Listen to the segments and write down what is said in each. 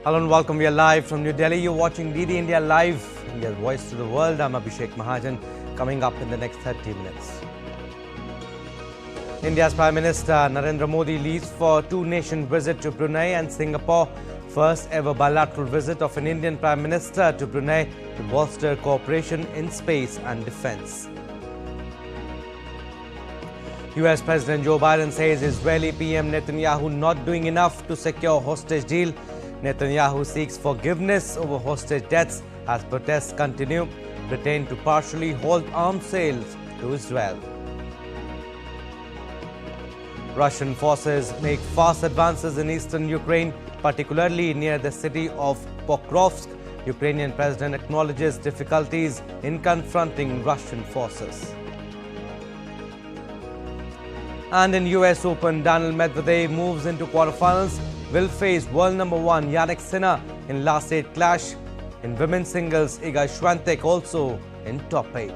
Hello and welcome. We are live from New Delhi. You're watching DD India Live, India's voice to the world. I'm Abhishek Mahajan. Coming up in the next 30 minutes. India's Prime Minister Narendra Modi leaves for two-nation visit to Brunei and Singapore. First ever bilateral visit of an Indian Prime Minister to Brunei to bolster cooperation in space and defense. US President Joe Biden says Israeli PM Netanyahu not doing enough to secure hostage deal. Netanyahu seeks forgiveness over hostage deaths as protests continue. Britain to partially halt arms sales to Israel. Russian forces make fast advances in eastern Ukraine, particularly near the city of Pokrovsk. Ukrainian president acknowledges difficulties in confronting Russian forces. And in US Open, Daniil Medvedev moves into quarterfinals, will face world number 1 Jannik Sinner in last 8 clash. In women's singles, Iga Swiatek also in top 8.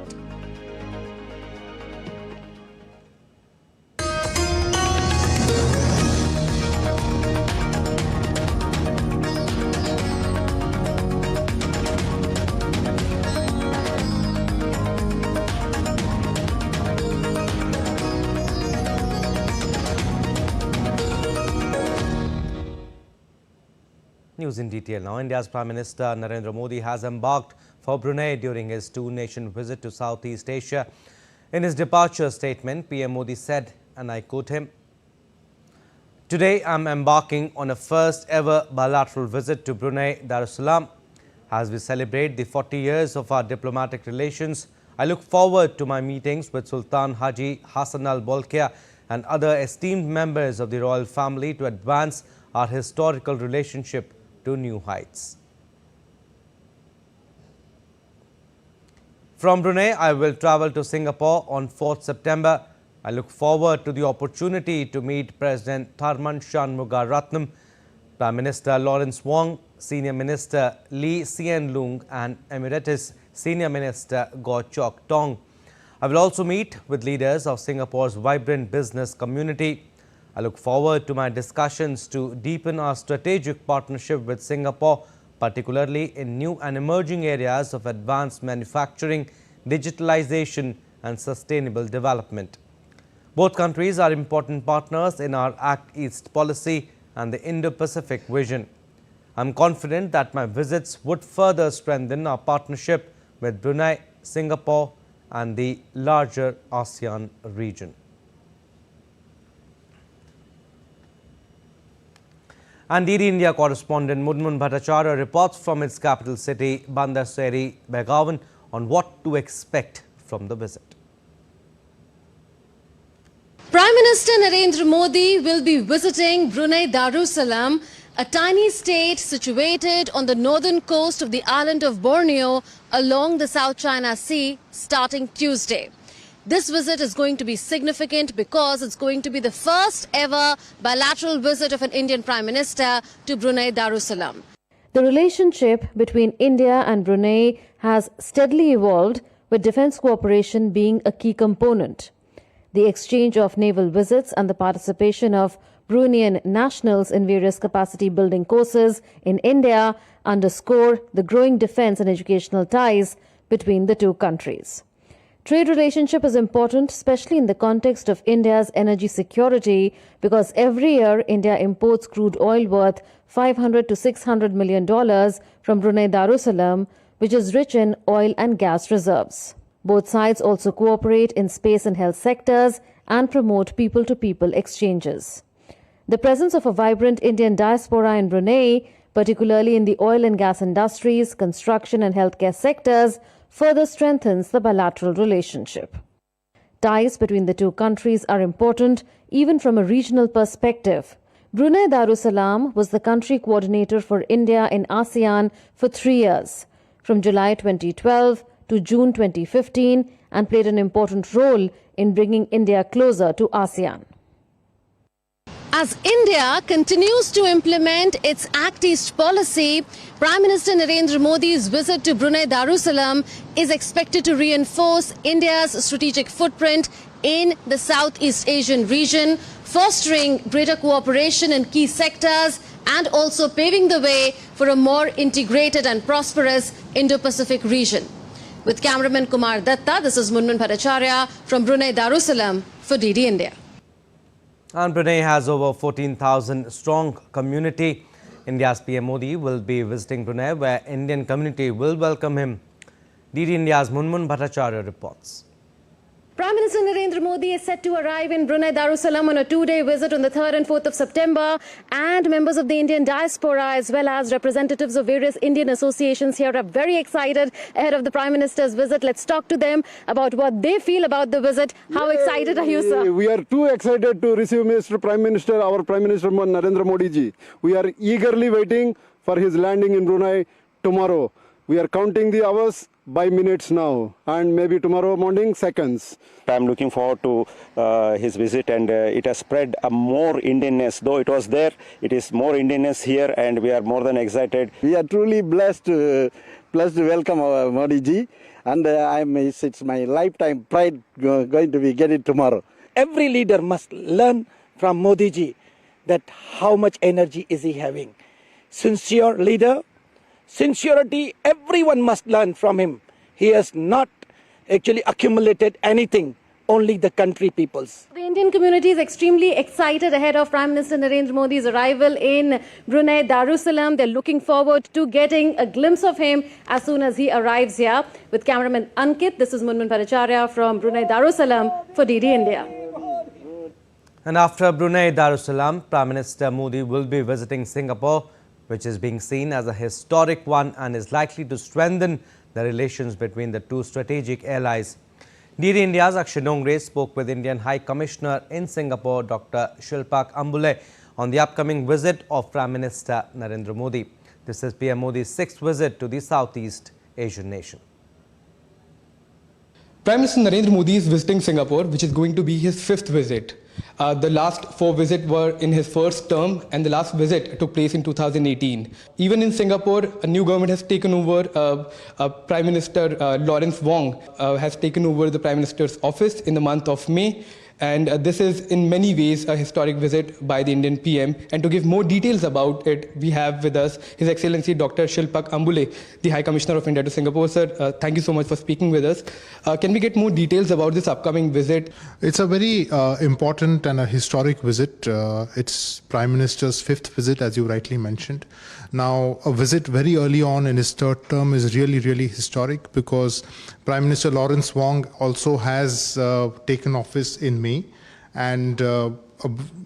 News in detail now. India's Prime Minister Narendra Modi has embarked for Brunei during his two-nation visit to Southeast Asia. In his departure statement, PM Modi said, and I quote him, "Today I'm embarking on a first ever bilateral visit to Brunei Darussalam. As we celebrate the 40 years of our diplomatic relations, I look forward to my meetings with Sultan Haji Hassan Al Bolkiah and other esteemed members of the royal family to advance our historical relationship to new heights." From Brunei, I will travel to Singapore on 4th September. I look forward to the opportunity to meet President Tharman Shanmugaratnam, Prime Minister Lawrence Wong, Senior Minister Lee Hsien Loong and Emeritus Senior Minister Goh Chok Tong. I will also meet with leaders of Singapore's vibrant business community. I look forward to my discussions to deepen our strategic partnership with Singapore, particularly in new and emerging areas of advanced manufacturing, digitalization and sustainable development. Both countries are important partners in our Act East policy and the Indo-Pacific vision. I'm confident that my visits would further strengthen our partnership with Brunei, Singapore and the larger ASEAN region. And DD India correspondent Mudmun Bhattacharya reports from its capital city, Bandar Seri Begawan, on what to expect from the visit. Prime Minister Narendra Modi will be visiting Brunei Darussalam, a tiny state situated on the northern coast of the island of Borneo along the South China Sea, starting Tuesday. This visit is going to be significant because it's going to be the first ever bilateral visit of an Indian Prime Minister to Brunei Darussalam. The relationship between India and Brunei has steadily evolved, with defense cooperation being a key component. The exchange of naval visits and the participation of Bruneian nationals in various capacity building courses in India underscore the growing defense and educational ties between the two countries. Trade relationship is important, especially in the context of India's energy security, because every year India imports crude oil worth $500 to $600 million from Brunei Darussalam, which is rich in oil and gas reserves. Both sides also cooperate in space and health sectors and promote people-to-people exchanges. The presence of a vibrant Indian diaspora in Brunei, particularly in the oil and gas industries, construction and healthcare sectors, further strengthens the bilateral relationship. Ties between the two countries are important even from a regional perspective. Brunei Darussalam was the country coordinator for India in ASEAN for 3 years, from July 2012 to June 2015, and played an important role in bringing India closer to ASEAN. As India continues to implement its Act East policy, Prime Minister Narendra Modi's visit to Brunei Darussalam is expected to reinforce India's strategic footprint in the Southeast Asian region, fostering greater cooperation in key sectors and also paving the way for a more integrated and prosperous Indo-Pacific region. With cameraman Kumar Datta, this is Munmun Bhattacharya from Brunei Darussalam for DD India. And Brunei has over 14,000 strong community. India's PM Modi will be visiting Brunei, where Indian community will welcome him. DD India's Munmun Bhattacharya reports. Prime Minister Narendra Modi is set to arrive in Brunei Darussalam on a two-day visit on the 3rd and 4th of September, and members of the Indian diaspora as well as representatives of various Indian associations here are very excited ahead of the Prime Minister's visit. Let's talk to them about what they feel about the visit. How excited are you, sir? We are too excited to receive Mr. Prime Minister, our Prime Minister Narendra Modi ji. We are eagerly waiting for his landing in Brunei tomorrow. We are counting the hours by minutes now, and maybe tomorrow morning seconds. I'm looking forward to his visit, and it has spread a more Indianness. Though it was there, it is more Indianness here, and we are more than excited. We are truly blessed to welcome our Modi ji, and it's my lifetime pride going to be get it tomorrow. Every leader must learn from Modi ji that how much energy is he having. Sincere leader, sincerity, everyone must learn from him. He has not actually accumulated anything, only the country peoples. The Indian community is extremely excited ahead of Prime Minister Narendra Modi's arrival in Brunei Darussalam. They're looking forward to getting a glimpse of him as soon as he arrives here. With cameraman Ankit, this is Munmun Bhattacharya from Brunei Darussalam for DD India. And after Brunei Darussalam, Prime Minister Modi will be visiting Singapore, which is being seen as a historic one and is likely to strengthen the relations between the two strategic allies. DD India's Akshay Dongre spoke with Indian High Commissioner in Singapore, Dr. Shilpak Ambule, on the upcoming visit of Prime Minister Narendra Modi. This is PM Modi's 6th visit to the Southeast Asian nation. Prime Minister Narendra Modi is visiting Singapore, which is going to be his 5th visit. The last 4 visits were in his first term, and the last visit took place in 2018. Even in Singapore, a new government has taken over. Prime Minister Lawrence Wong has taken over the Prime Minister's office in the month of May. And this is in many ways a historic visit by the Indian PM. And to give more details about it, we have with us His Excellency Dr. Shilpak Ambule, the High Commissioner of India to Singapore. Sir, thank you so much for speaking with us. Can we get more details about this upcoming visit? It's a very important and a historic visit. It's Prime Minister's 5th visit, as you rightly mentioned. Now, a visit very early on in his 3rd term is really, really historic because Prime Minister Lawrence Wong also has taken office in May, and a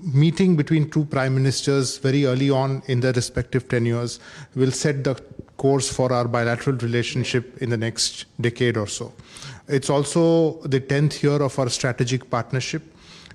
meeting between two prime ministers very early on in their respective tenures will set the course for our bilateral relationship in the next decade or so. It's also the 10th year of our strategic partnership.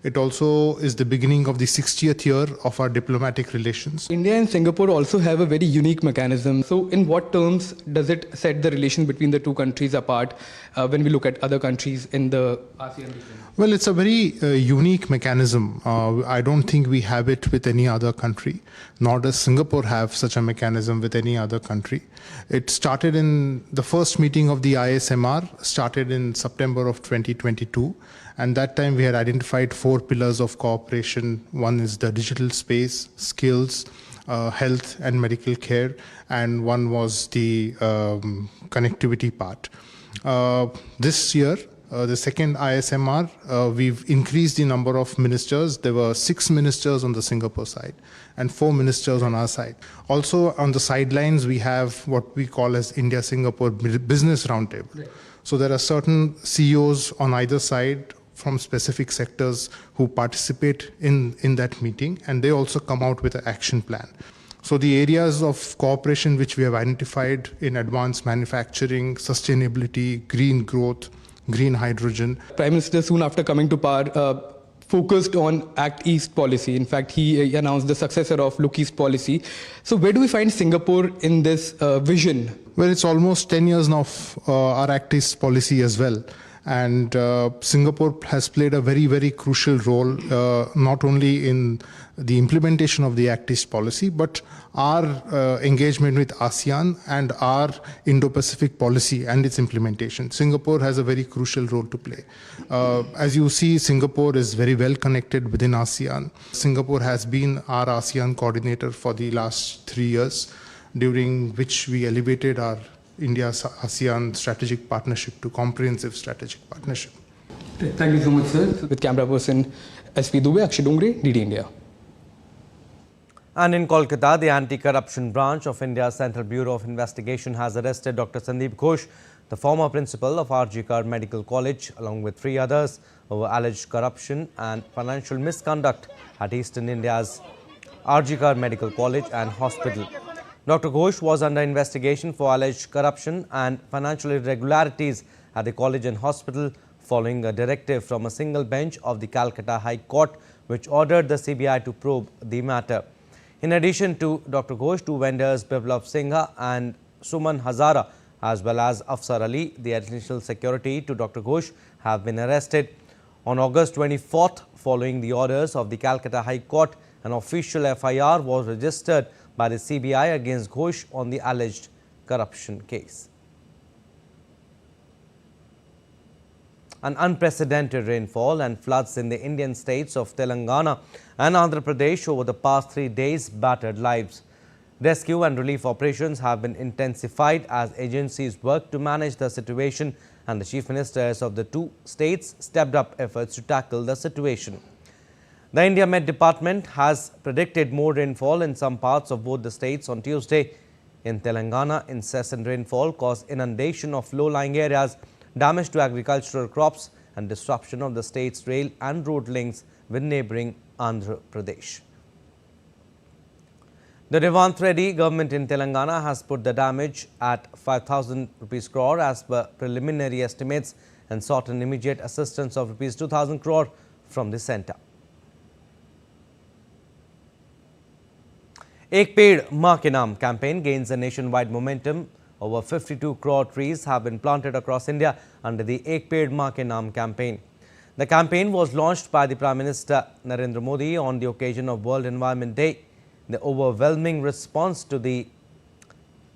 It also is the beginning of the 60th year of our diplomatic relations. India and Singapore also have a very unique mechanism. So in what terms does it set the relation between the two countries apart when we look at other countries in the ASEAN region? Well, it's a very unique mechanism. I don't think we have it with any other country, nor does Singapore have such a mechanism with any other country. It started in the first meeting of the ISMR, started in September of 2022. And that time we had identified 4 pillars of cooperation. One is the digital space, skills, health and medical care, and one was the connectivity part. This year, the second ISMR, we've increased the number of ministers. There were 6 ministers on the Singapore side and 4 ministers on our side. Also on the sidelines, we have what we call as India-Singapore Business Roundtable. Right. So there are certain CEOs on either side from specific sectors who participate in that meeting, and they also come out with an action plan. So the areas of cooperation which we have identified in advanced manufacturing, sustainability, green growth, green hydrogen. Prime Minister, soon after coming to power, focused on Act East policy. In fact, he announced the successor of Look East policy. So where do we find Singapore in this vision? Well, it's almost 10 years now of our Act East policy as well. And Singapore has played a very, very crucial role, not only in the implementation of the Act East policy, but our engagement with ASEAN and our Indo-Pacific policy and its implementation. Singapore has a very crucial role to play. As you see, Singapore is very well connected within ASEAN. Singapore has been our ASEAN coordinator for the last 3 years, during which we elevated our India-ASEAN strategic partnership to comprehensive strategic partnership. Thank you so much, sir. With camera person SP Dubey, Akshay Dongre, DD India. And in Kolkata, the anti-corruption branch of India's Central Bureau of Investigation has arrested Dr. Sandeep Ghosh, the former principal of RG Kar Medical College, along with 3 others, over alleged corruption and financial misconduct at Eastern India's RG Kar Medical College and Hospital. Dr. Ghosh was under investigation for alleged corruption and financial irregularities at the college and hospital following a directive from a single bench of the Calcutta High Court, which ordered the CBI to probe the matter. In addition to Dr. Ghosh, 2 vendors, Biplav Singha and Suman Hazara, as well as Afsar Ali, the additional security to Dr. Ghosh, have been arrested. On August 24th, following the orders of the Calcutta High Court, an official FIR was registered by the CBI against Ghosh on the alleged corruption case. An unprecedented rainfall and floods in the Indian states of Telangana and Andhra Pradesh over the past 3 days battered lives. Rescue and relief operations have been intensified as agencies work to manage the situation, and the chief ministers of the 2 states stepped up efforts to tackle the situation. The India Met Department has predicted more rainfall in some parts of both the states on Tuesday. In Telangana, incessant rainfall caused inundation of low-lying areas, damage to agricultural crops and disruption of the state's rail and road links with neighbouring Andhra Pradesh. The Revanth Reddy government in Telangana has put the damage at 5,000 rupees crore as per preliminary estimates and sought an immediate assistance of rupees 2,000 crore from the centre. Ek Ped Maa Ke Naam campaign gains a nationwide momentum. Over 52 crore trees have been planted across India under the Ek Ped Maa Ke Naam campaign. The campaign was launched by the Prime Minister Narendra Modi on the occasion of World Environment Day. The overwhelming response to the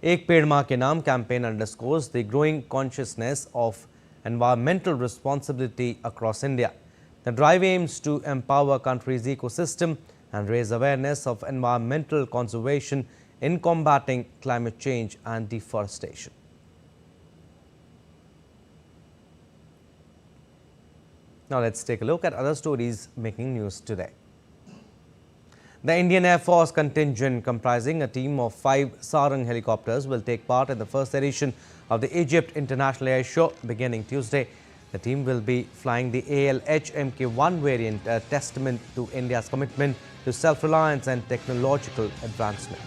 Ek Ped Maa Ke Naam campaign underscores the growing consciousness of environmental responsibility across India. The drive aims to empower country's ecosystem and raise awareness of environmental conservation in combating climate change and deforestation. Now let's take a look at other stories making news today. The Indian Air Force contingent comprising a team of 5 Sarang helicopters will take part in the first edition of the Egypt International Air Show beginning Tuesday. The team will be flying the ALH Mk1 variant, a testament to India's commitment to self-reliance and technological advancement.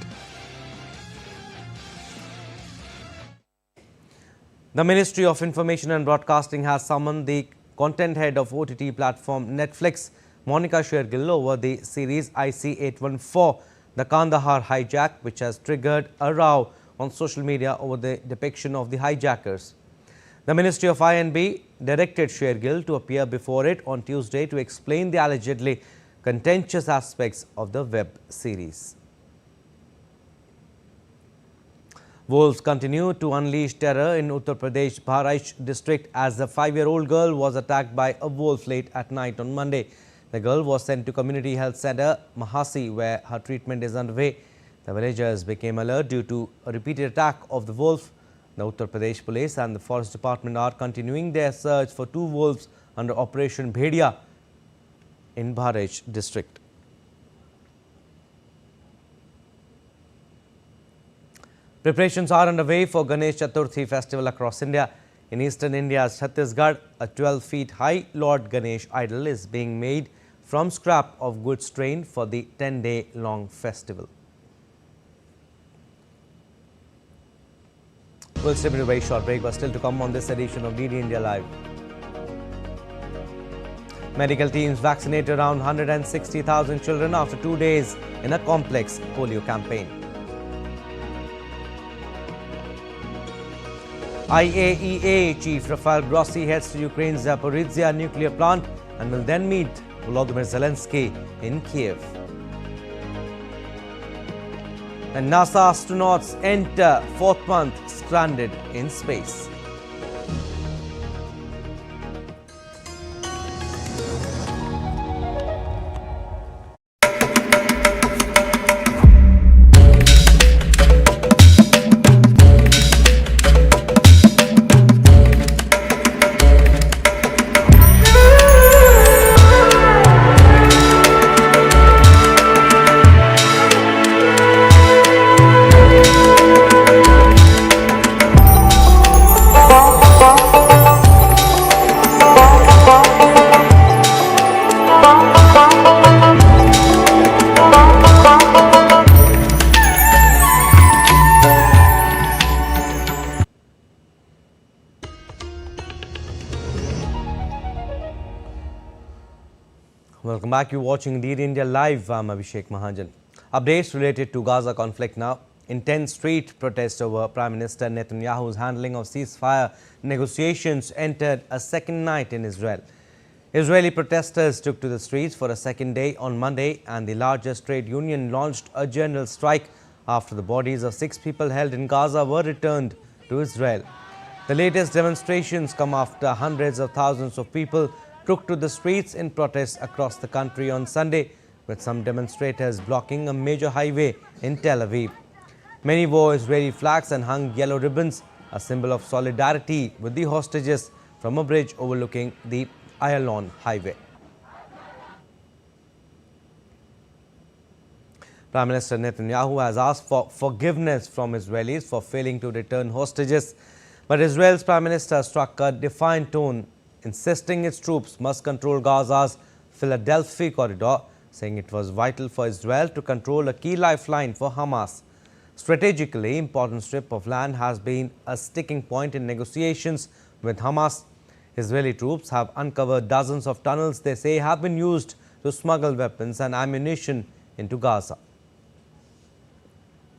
The Ministry of Information and Broadcasting has summoned the content head of OTT platform Netflix, Monica Shergill, over the series IC-814, the Kandahar hijack, which has triggered a row on social media over the depiction of the hijackers. The Ministry of I&B directed Shergill to appear before it on Tuesday to explain the allegedly contentious aspects of the web series. Wolves continue to unleash terror in Uttar Pradesh Bharaj district as a 5-year-old girl was attacked by a wolf late at night on Monday. The girl was sent to Community Health Center Mahasi, where her treatment is underway. The villagers became alert due to a repeated attack of the wolf. The Uttar Pradesh Police and the Forest Department are continuing their search for 2 wolves under Operation Bhedia in Bharaj district. Preparations are underway for Ganesh Chaturthi festival across India. In eastern India's Chhattisgarh, a 12 feet high Lord Ganesh idol is being made from scrap of wood strain for the 10-day long festival. We'll step into a very short break, but still to come on this edition of DD India Live. Medical teams vaccinate around 160,000 children after 2 days in a complex polio campaign. IAEA Chief Rafael Grossi heads to Ukraine's Zaporizhzhia nuclear plant and will then meet Volodymyr Zelensky in Kiev. And NASA astronauts enter fourth month stranded in space. Welcome back. You're watching Indeed India Live. I'm Abhishek Mahajan. Updates related to Gaza conflict now. Intense street protest over Prime Minister Netanyahu's handling of ceasefire negotiations entered a second night in Israel. Israeli protesters took to the streets for a second day on Monday, and the largest trade union launched a general strike after the bodies of 6 people held in Gaza were returned to Israel. The latest demonstrations come after hundreds of thousands of people took to the streets in protests across the country on Sunday, with some demonstrators blocking a major highway in Tel Aviv. Many wore Israeli flags and hung yellow ribbons, a symbol of solidarity with the hostages, from a bridge overlooking the Ayalon highway. Prime Minister Netanyahu has asked for forgiveness from Israelis for failing to return hostages, but Israel's Prime Minister struck a defiant tone, insisting its troops must control Gaza's Philadelphia corridor, saying it was vital for Israel to control a key lifeline for Hamas. Strategically important strip of land has been a sticking point in negotiations with Hamas. Israeli troops have uncovered dozens of tunnels they say have been used to smuggle weapons and ammunition into Gaza.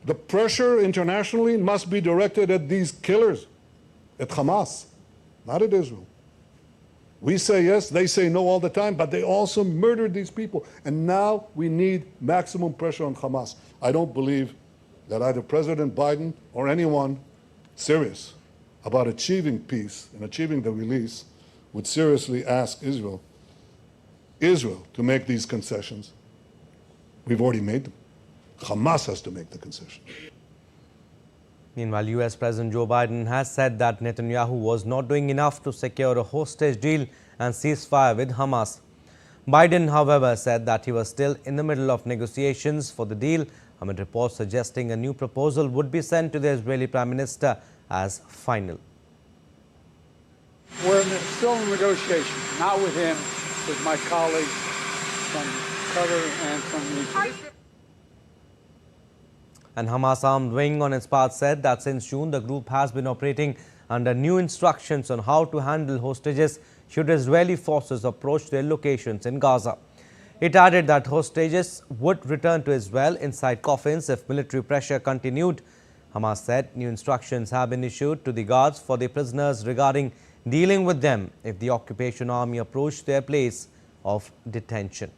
The pressure internationally must be directed at these killers, at Hamas, not at Israel. We say yes, they say no all the time, but they also murdered these people. And now we need maximum pressure on Hamas. I don't believe that either President Biden or anyone serious about achieving peace and achieving the release would seriously ask Israel to make these concessions. We've already made them. Hamas has to make the concession. Meanwhile, US President Joe Biden has said that Netanyahu was not doing enough to secure a hostage deal and ceasefire with Hamas. Biden, however, said that he was still in the middle of negotiations for the deal, amid reports suggesting a new proposal would be sent to the Israeli Prime Minister as final. We're still in negotiations, not with him, with my colleagues from Qatar and from Egypt. And Hamas armed wing on its part said that since June, the group has been operating under new instructions on how to handle hostages should Israeli forces approach their locations in Gaza. It added that hostages would return to Israel inside coffins if military pressure continued. Hamas said new instructions have been issued to the guards for the prisoners regarding dealing with them if the occupation army approached their place of detention.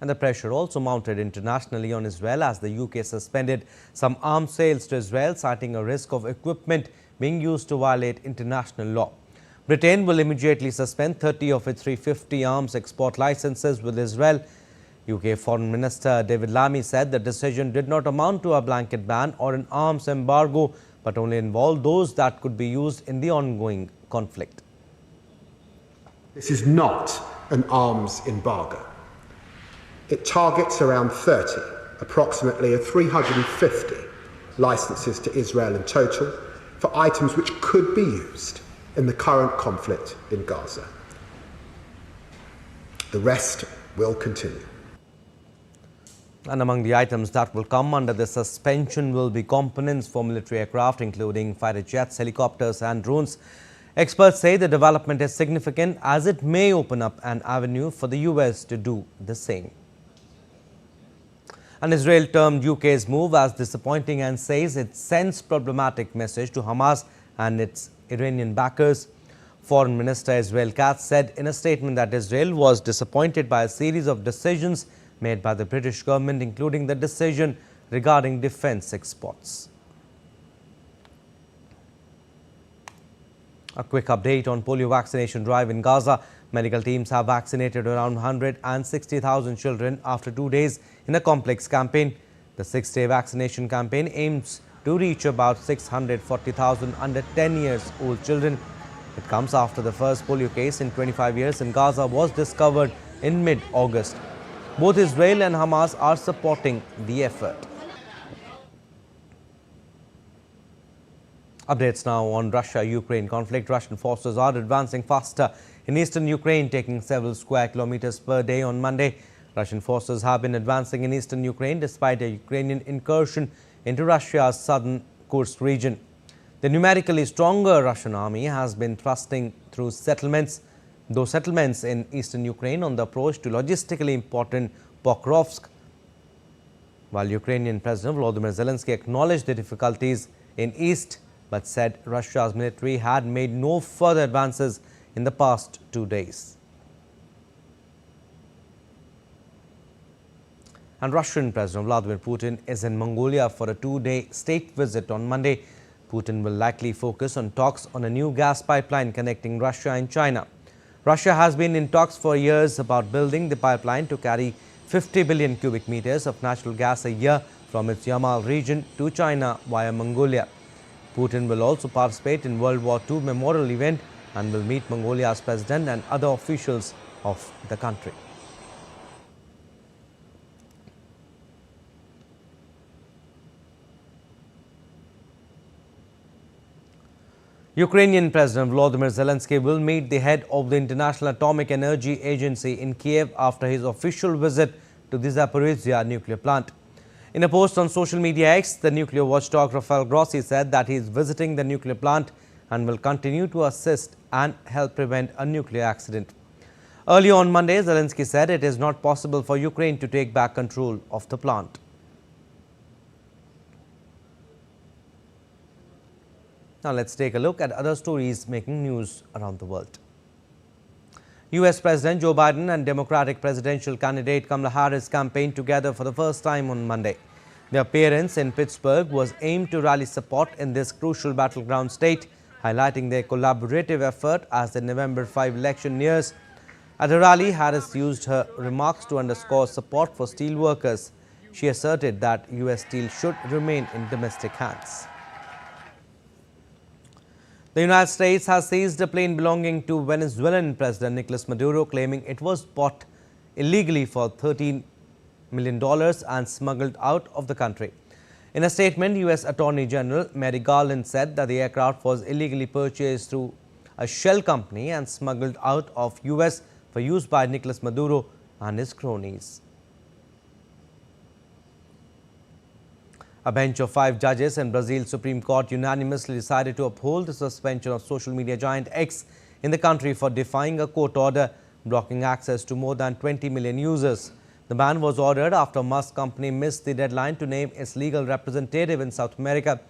And the pressure also mounted internationally on Israel as the UK suspended some arms sales to Israel, citing a risk of equipment being used to violate international law. Britain will immediately suspend 30 of its 350 arms export licenses with Israel. UK Foreign Minister David Lammy said the decision did not amount to a blanket ban or an arms embargo, but only involved those that could be used in the ongoing conflict. This is not an arms embargo. It targets around 30, approximately 350 licenses to Israel in total for items which could be used in the current conflict in Gaza. The rest will continue. And among the items that will come under the suspension will be components for military aircraft, including fighter jets, helicopters and drones. Experts say the development is significant as it may open up an avenue for the US to do the same. And Israel termed UK's move as disappointing and says it sends problematic message to Hamas and its Iranian backers. Foreign Minister Israel Katz said in a statement that Israel was disappointed by a series of decisions made by the British government, including the decision regarding defense exports. A quick update on polio vaccination drive in Gaza. Medical teams have vaccinated around 160,000 children after 2 days in a complex campaign. The 6-day vaccination campaign aims to reach about 640,000 under 10 years old children. It comes after the first polio case in 25 years in Gaza was discovered in mid-August. Both Israel and Hamas are supporting the effort. Updates now on Russia-Ukraine conflict. Russian forces are advancing faster in eastern Ukraine, taking several square kilometers per day on Monday. Russian forces have been advancing in eastern Ukraine despite a Ukrainian incursion into Russia's southern Kursk region. The numerically stronger Russian army has been thrusting through settlements in eastern Ukraine on the approach to logistically important Pokrovsk. While Ukrainian President Volodymyr Zelensky acknowledged the difficulties in east, but said Russia's military had made no further advances in the past 2 days. And Russian President Vladimir Putin is in Mongolia for a 2-day state visit on Monday. Putin will likely focus on talks on a new gas pipeline connecting Russia and China. Russia has been in talks for years about building the pipeline to carry 50 billion cubic meters of natural gas a year from its Yamal region to China via Mongolia. Putin will also participate in World War II memorial event and will meet Mongolia's president and other officials of the country. Ukrainian President Volodymyr Zelensky will meet the head of the International Atomic Energy Agency in Kiev after his official visit to the Zaporizhzhia nuclear plant. In a post on social media X, the nuclear watchdog Rafael Grossi said that he is visiting the nuclear plant and will continue to assist and help prevent a nuclear accident. Early on Monday, Zelensky said it is not possible for Ukraine to take back control of the plant. Now let's take a look at other stories making news around the world. US President Joe Biden and Democratic presidential candidate Kamala Harris campaigned together for the first time on Monday. Their appearance in Pittsburgh was aimed to rally support in this crucial battleground state, highlighting their collaborative effort as the November 5 election nears. At a rally, Harris used her remarks to underscore support for steel workers. She asserted that US steel should remain in domestic hands. The United States has seized a plane belonging to Venezuelan President Nicolas Maduro, claiming it was bought illegally for $13 million and smuggled out of the country. In a statement, U.S. Attorney General Merrick Garland said that the aircraft was illegally purchased through a shell company and smuggled out of U.S. for use by Nicolas Maduro and his cronies. A bench of 5 judges in Brazil's Supreme Court unanimously decided to uphold the suspension of social media giant X in the country for defying a court order blocking access to more than 20 million users. The ban was ordered after Musk company missed the deadline to name its legal representative in South America.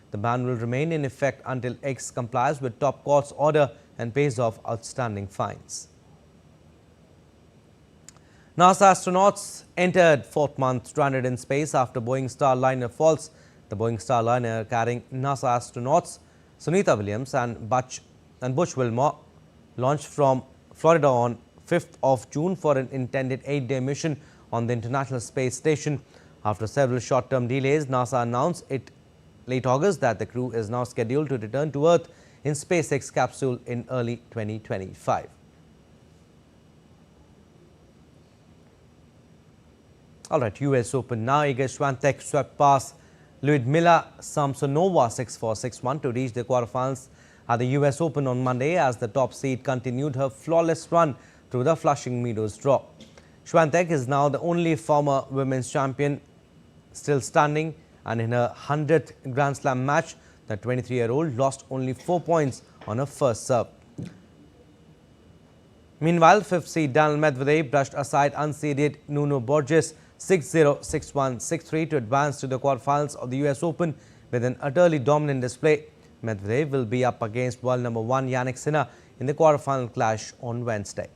The ban will remain in effect until X complies with top court's order and pays off outstanding fines. NASA astronauts entered 4th month stranded in space after Boeing Starliner faults. The Boeing Starliner carrying NASA astronauts Sunita Williams and Butch Wilmore launched from Florida on 5th of June for an intended 8-day mission on the International Space Station. After several short-term delays, NASA announced late August that the crew is now scheduled to return to Earth in SpaceX capsule in early 2025. All right, US Open now. Iga Swiatek swept past Lyudmila Samsonova 6-4, 6-1 to reach the quarterfinals at the US Open on Monday as the top seed continued her flawless run through the Flushing Meadows draw. Swiatek is now the only former women's champion still standing, and in her 100th Grand Slam match, the 23-year-old lost only 4 points on her first serve. Meanwhile, 5th seed Daniil Medvedev brushed aside unseeded Nuno Borges 6-0, 6-1, 6-3 to advance to the quarterfinals of the US Open with an utterly dominant display. Medvedev will be up against world number 1 Yannick Sinner in the quarterfinal clash on Wednesday.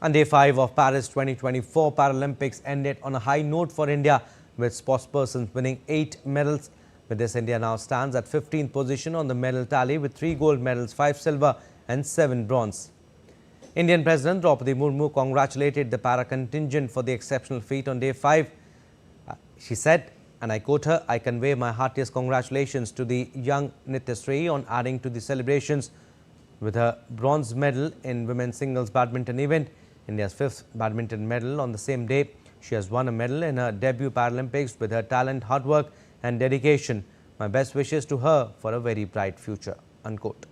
And day 5 of Paris 2024 Paralympics ended on a high note for India, with sportspersons winning 8 medals. With this, India now stands at 15th position on the medal tally with 3 gold medals, 5 silver and 7 bronze. Indian President Draupadi Murmu congratulated the para contingent for the exceptional feat on day 5. She said, and I quote her, "I convey my heartiest congratulations to the young Nityashree on adding to the celebrations with her bronze medal in women's singles badminton event, India's 5th badminton medal on the same day. She has won a medal in her debut Paralympics with her talent, hard work and dedication. My best wishes to her for a very bright future." Unquote.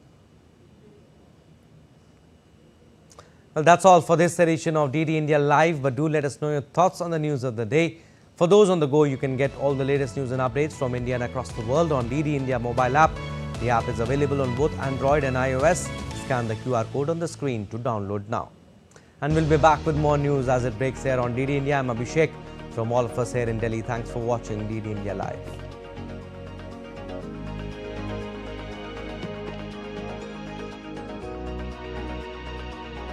Well, that's all for this edition of DD India Live, but do let us know your thoughts on the news of the day. For those on the go, you can get all the latest news and updates from India and across the world on DD India mobile app. The app is available on both Android and iOS. Scan the QR code on the screen to download now. And we'll be back with more news as it breaks here on DD India. I'm Abhishek. From all of us here in Delhi, thanks for watching DD India Live.